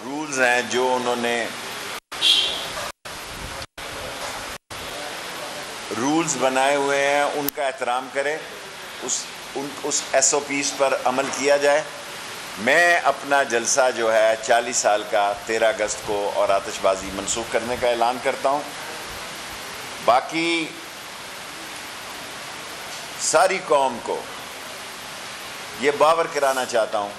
Rules हैं जो उन्होंने रूल्स बनाए हुए हैं उनका एहतराम करें, उस SOPs पर अमल किया जाए। मैं अपना जलसा जो है 40 साल का 13 अगस्त को और आतिशबाजी मनसूख करने का ऐलान करता हूँ। बाकी सारी कौम को ये बावर कराना चाहता हूँ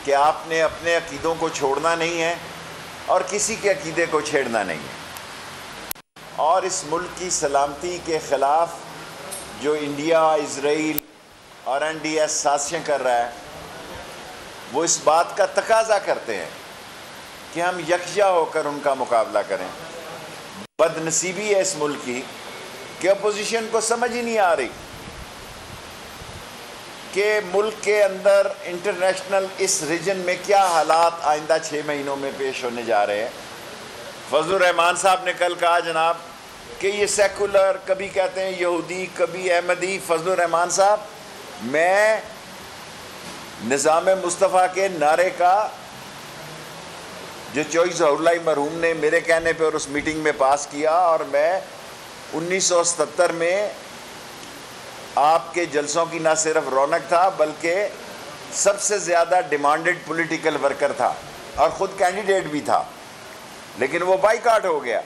कि आपने अपने अकीदों को छोड़ना नहीं है और किसी के अकीदे को छेड़ना नहीं है। और इस मुल्क की सलामती के ख़िलाफ़ जो इंडिया, इज़राइल और NDS साजिशें कर रहा है, वो इस बात का तकाजा करते हैं कि हम यकजा होकर उनका मुकाबला करें। बदनसीबी है इस मुल्क की कि अपोजिशन को समझ ही नहीं आ रही कि मुल्क के अंदर इंटरनेशनल इस रीजन में क्या हालात आइंदा 6 महीनों में पेश होने जा रहे हैं। फजलुर रहमान साहब ने कल कहा जनाब कि ये सेकुलर, कभी कहते हैं यहूदी, कभी अहमदी। फजलुर रहमान साहब, मैं निज़ाम मुस्तफ़ा के नारे का जो चॉइस ज़हरुल्लाह मरहूम ने मेरे कहने पर उस मीटिंग में पास किया, और मैं 1977 में आपके जलसों की ना सिर्फ रौनक था बल्कि सबसे ज़्यादा डिमांडेड पॉलिटिकल वर्कर था और ख़ुद कैंडिडेट भी था, लेकिन वो बाइकआउट हो गया।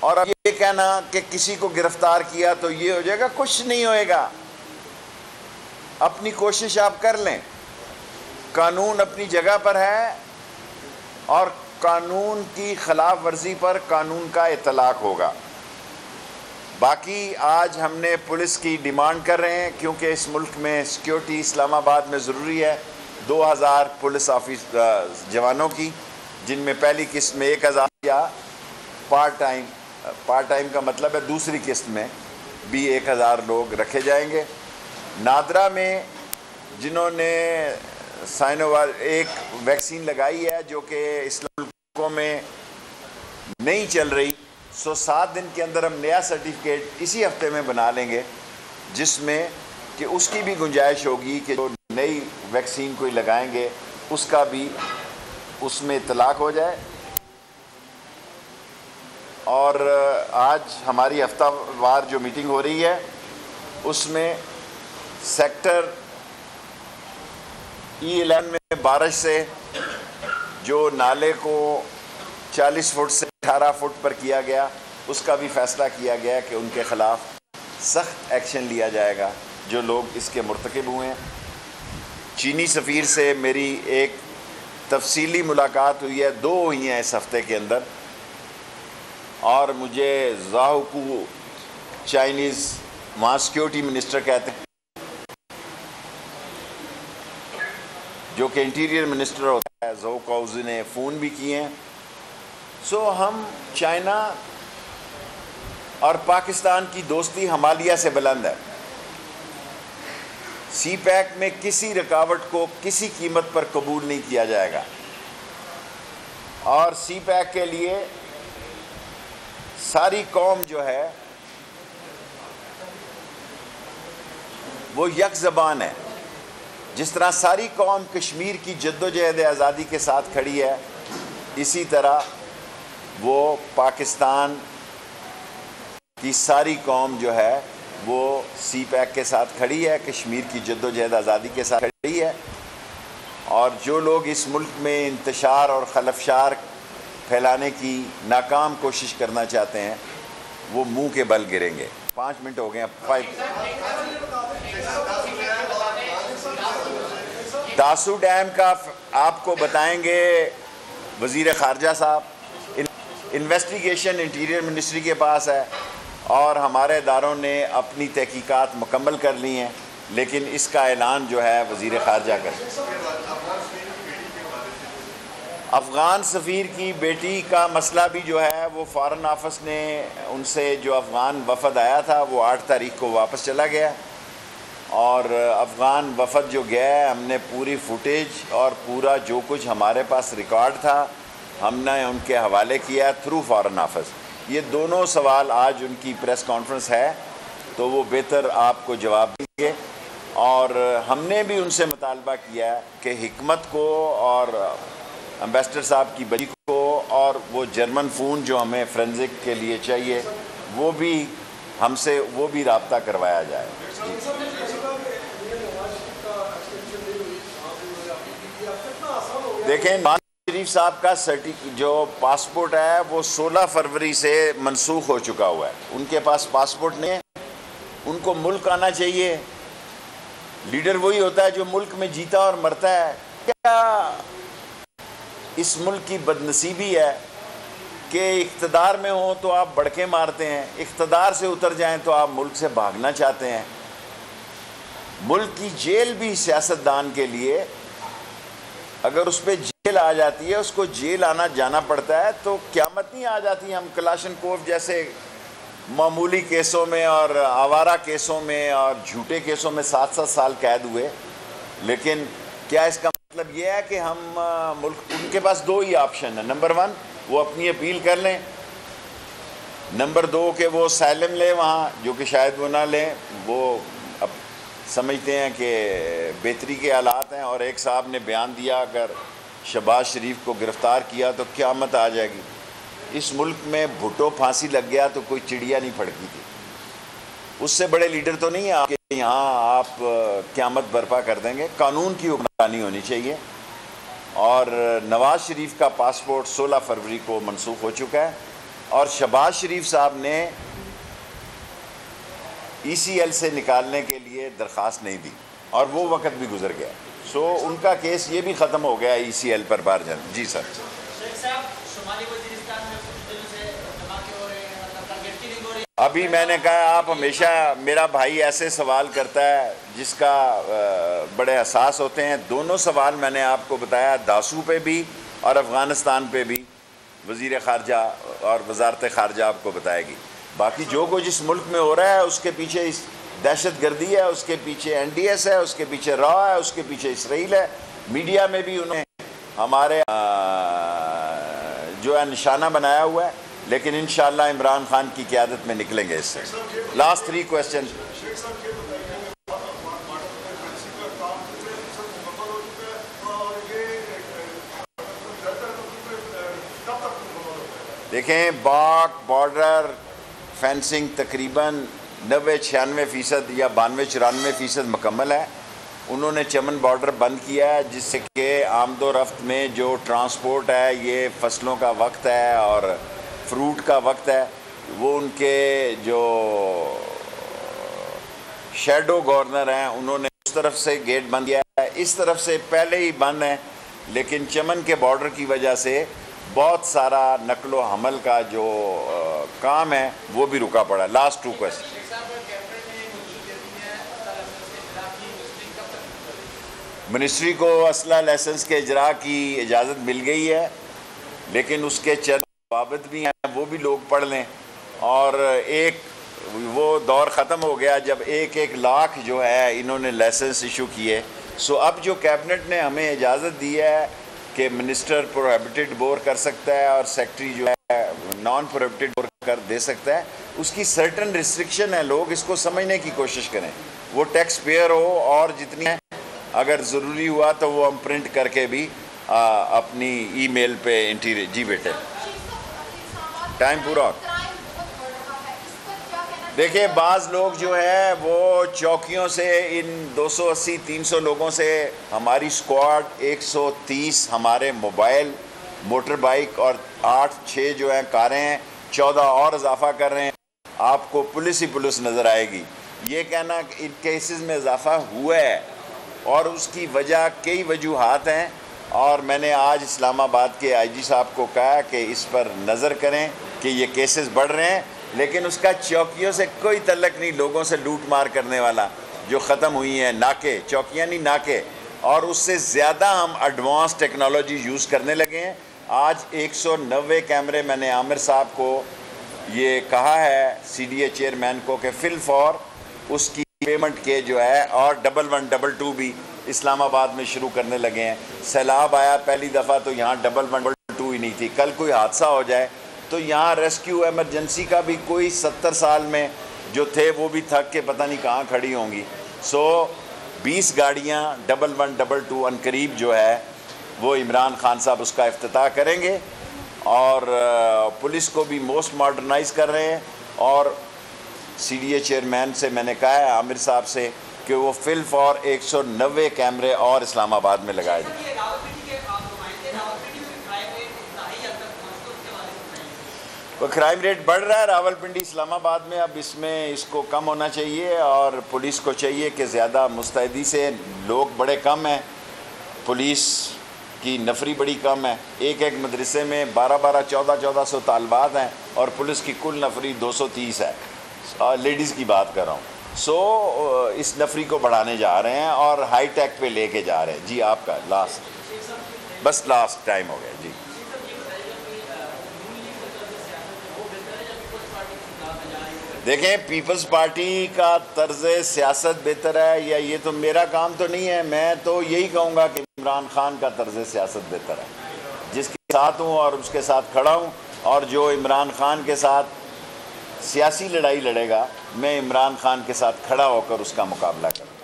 और अब ये कहना कि किसी को गिरफ्तार किया तो ये हो जाएगा, कुछ नहीं होएगा। अपनी कोशिश आप कर लें, कानून अपनी जगह पर है और कानून की खिलाफ वर्जी पर कानून का इतलाक होगा। बाकी आज हमने पुलिस की डिमांड कर रहे हैं क्योंकि इस मुल्क में सिक्योरिटी इस्लामाबाद में ज़रूरी है। 2000 पुलिस ऑफिस जवानों की, जिनमें पहली किस्त में 1000 या पार्ट टाइम का मतलब है दूसरी किस्त में भी 1000 लोग रखे जाएंगे। नादरा में जिन्होंने साइनोवार एक वैक्सीन लगाई है जो कि इस्लाम में नहीं चल रही, 7 दिन के अंदर हम नया सर्टिफिकेट इसी हफ्ते में बना लेंगे जिसमें कि उसकी भी गुंजाइश होगी कि जो नई वैक्सीन कोई लगाएंगे उसका भी उसमें इतलाक हो जाए। और आज हमारी हफ्तावार जो मीटिंग हो रही है उसमें सेक्टर E11 में बारिश से जो नाले को 40 फुट से 18 फुट पर किया गया, उसका भी फैसला किया गया कि उनके ख़िलाफ़ सख्त एक्शन लिया जाएगा जो लोग इसके मुर्तकिब हुए हैं। चीनी सफ़ीर से मेरी एक तफसीली मुलाकात हुई है, 2 हुई हैं इस हफ़्ते के अंदर, और मुझे ज़ाहुकू चाइनीज़ वहाँ सिक्योरिटी मिनिस्टर कहते हैं जो कि इंटीरियर मिनिस्टर होता है, ज़ोकाउज़ ने फ़ोन भी किए हैं। हम चाइना और पाकिस्तान की दोस्ती हिमालय से बुलंद है। CPEC में किसी रुकावट को किसी कीमत पर कबूल नहीं किया जाएगा और CPEC के लिए सारी कौम जो है वो यक ज़बान है। जिस तरह सारी कौम कश्मीर की जद्दोजहद आज़ादी के साथ खड़ी है, इसी तरह वो पाकिस्तान की सारी कौम जो है वो CPEC के साथ खड़ी है, कश्मीर की जद्दोजहद आज़ादी के साथ खड़ी है। और जो लोग इस मुल्क में इंतशार और खलफशार फैलाने की नाकाम कोशिश करना चाहते हैं वो मुंह के बल गिरेंगे। 5 मिनट हो गए हैं। 5 दासू डैम का आपको बताएंगे वज़ीर ख़ारजा साहब। इन्वेस्टिगेशन इंटीरियर मिनिस्ट्री के पास है और हमारे इदारों ने अपनी तहकीकात मुकम्मल कर ली हैं, लेकिन इसका ऐलान जो है वज़ीर ख़ारजा कर। अफ़गान सफ़ीर की बेटी का मसला भी जो है वो फ़ॉरेन ऑफिस ने उनसे जो अफ़गान वफ़द आया था वो 8 तारीख को वापस चला गया और अफ़गान वफ़द जो गया है हमने पूरी फुटेज और पूरा जो कुछ हमारे पास रिकॉर्ड था हमने उनके हवाले किया थ्रू फ़ॉरेन ऑफिस। ये दोनों सवाल आज उनकी प्रेस कॉन्फ्रेंस है तो वो बेहतर आपको जवाब देंगे। और हमने भी उनसे मुतालबा किया कि हिकमत को और एम्बेसडर साहब की बच्ची को और वो जर्मन फ़ोन जो हमें फ्रेंसिक के लिए चाहिए वो भी हमसे वो भी राब्ता करवाया जाए। देखें, नवाज शरीफ साहब का जो पासपोर्ट है वो 16 फरवरी से मनसूख हो चुका हुआ है। उनके पास पासपोर्ट नहीं है, उनको मुल्क आना चाहिए। लीडर वही होता है जो मुल्क में जीता और मरता है। क्या इस मुल्क की बदनसीबी है कि इख्तदार में हो तो आप बड़के मारते हैं, इख्तदार से उतर जाएं तो आप मुल्क से भागना चाहते हैं। मुल्क की जेल भी सियासतदान के लिए अगर उस पर जेल आ जाती है, उसको जेल आना जाना पड़ता है तो क़यामत नहीं आ जाती। हम कलाशनकोव जैसे मामूली केसों में और आवारा केसों में और झूठे केसों में 7-7 साल कैद हुए, लेकिन क्या इसका मतलब ये है कि हम मुल्क, उनके पास 2 ही ऑप्शन है। नंबर 1 वो अपनी अपील कर लें, नंबर 2 कि वो साइलम लें वहाँ, जो कि शायद वो ना लें। वो अब समझते हैं कि बेहतरी के हालात हैं। और एक साहब ने बयान दिया अगर शहबाज शरीफ को गिरफ़्तार किया तो क़यामत आ जाएगी। इस मुल्क में भुट्टो फांसी लग गया तो कोई चिड़िया नहीं फड़की थी। उससे बड़े लीडर तो नहीं है आपके यहाँ, आप क़यामत बर्पा कर देंगे। कानून की हुक्मरानी होनी चाहिए। और नवाज शरीफ का पासपोर्ट 16 फरवरी को मनसूख हो चुका है और शहबाज शरीफ साहब ने ECL से निकालने के लिए दरख्वास्त नहीं दी और वो वक़्त भी गुजर गया। सो उनका केस ये भी ख़त्म हो गया ECL पर बारजन। जी सर। अभी मैंने कहा, आप हमेशा, मेरा भाई ऐसे सवाल करता है जिसका बड़े हसास होते हैं। दोनों सवाल मैंने आपको बताया, दासू पे भी और अफ़गानिस्तान पे भी वज़ीर ख़ारजा और वज़ारत ख़ारजा आपको बताएगी। बाकी जो कुछ इस मुल्क में हो रहा है उसके पीछे इस दहशत गर्दी है, उसके पीछे NDS है, उसके पीछे रॉ है, उसके पीछे इसराइल है। मीडिया में भी उन्हें हमारे जो है निशाना बनाया हुआ है, लेकिन इंशाअल्लाह इमरान खान की क़यादत में निकलेंगे इससे। Last 3 question. देखें, बाग बॉर्डर फेंसिंग तकरीबन 90-96% या 92-94% मुकम्मल है। उन्होंने चमन बॉर्डर बंद किया है, जिससे कि आमदोरफ्त में जो ट्रांसपोर्ट है, ये फसलों का वक्त है और फ्रूट का वक्त है, वो उनके जो शैडो गवर्नर हैं उन्होंने उस तरफ से गेट बंद किया है। इस तरफ से पहले ही बंद है, लेकिन चमन के बॉर्डर की वजह से बहुत सारा नकलो हमल का जो काम है वो भी रुका पड़ा है। Last 2 question. मिनिस्ट्री को असला लाइसेंस के इजरा की इजाज़त मिल गई है, लेकिन उसके चंद बाबत भी हैं, वो भी लोग पढ़ लें। और एक वो दौर ख़त्म हो गया जब 1-1 लाख जो है इन्होंने लाइसेंस इशू किए। सो अब जो कैबिनेट ने हमें इजाज़त दी है कि मिनिस्टर प्रोहिबिटेड बोर कर सकता है और सेक्रेटरी जो है नॉन प्रोहिबिटेड बोर कर दे सकता है, उसकी सर्टन रिस्ट्रिक्शन है। लोग इसको समझने की कोशिश करें। वो टैक्स पेयर हो और जितनी है, अगर ज़रूरी हुआ तो वो हम प्रिंट करके भी अपनी ईमेल पे इंटीरियर। जी बेटे, टाइम पूरा। देखिए, बाज़ लोग जो है वो चौकियों से इन 280-300 लोगों से हमारी स्क्वाड 130 हमारे मोबाइल मोटर बाइक और 8-6 जो हैं कारें हैं, 14 और इजाफा कर रहे हैं। आपको पुलिस ही पुलिस नज़र आएगी। ये कहना इन केसेस में इजाफा हुआ है और उसकी वजह कई वजूहात हैं, और मैंने आज इस्लामाबाद के IG साहब को कहा कि इस पर नज़र करें कि ये केसेस बढ़ रहे हैं, लेकिन उसका चौकियों से कोई तल्लक नहीं। लोगों से लूट मार करने वाला जो ख़त्म हुई हैं, नाके, चौकियाँ नहीं नाके, और उससे ज़्यादा हम एडवांस टेक्नोलॉजी यूज़ करने लगे हैं। आज 190 कैमरे मैंने आमिर साहब को ये कहा है, CDA चेयरमैन को, कि फिल फॉर उसकी पेमेंट के जो है, और 1112 भी इस्लामाबाद में शुरू करने लगे हैं। सैलाब आया पहली दफ़ा तो यहाँ 1112 ही नहीं थी। कल कोई हादसा हो जाए तो यहाँ रेस्क्यू एमरजेंसी का भी कोई 70 साल में जो थे वो भी थक के पता नहीं कहाँ खड़ी होंगी। सो 20 गाड़ियाँ 1112 अनकरीब जो है वो इमरान खान साहब उसका इफ्तिताह करेंगे और पुलिस को भी मोस्ट मॉडर्नाइज कर रहे हैं। और CDA चेयरमैन से मैंने कहा है, आमिर साहब से, कि वो फिल फॉर 190 कैमरे और इस्लामाबाद में लगाए जाए। वो क्राइम रेट बढ़ रहा है रावलपिंडी इस्लामाबाद में, अब इसमें इसको कम होना चाहिए और पुलिस को चाहिए कि ज़्यादा मुस्तैदी से, लोग बड़े कम हैं, पुलिस की नफरी बड़ी कम है। एक एक मदरसे में 12-12, 1400 तालबात हैं और पुलिस की कुल नफरी 230 है, लेडीज़ की बात कर रहा हूँ। सो इस नफरी को बढ़ाने जा रहे हैं और हाई टेक पे लेके जा रहे हैं। जी आपका लास्ट टाइम हो गया जी। देखें, पीपल्स पार्टी का तर्ज़ सियासत बेहतर है या ये तो मेरा काम तो नहीं है। मैं तो यही कहूँगा कि इमरान खान का तर्ज़ सियासत बेहतर है, जिसके साथ हूँ और उसके साथ खड़ा हूँ। और जो इमरान खान के साथ सियासी लड़ाई लड़ेगा, मैं इमरान खान के साथ खड़ा होकर उसका मुकाबला करूँगा।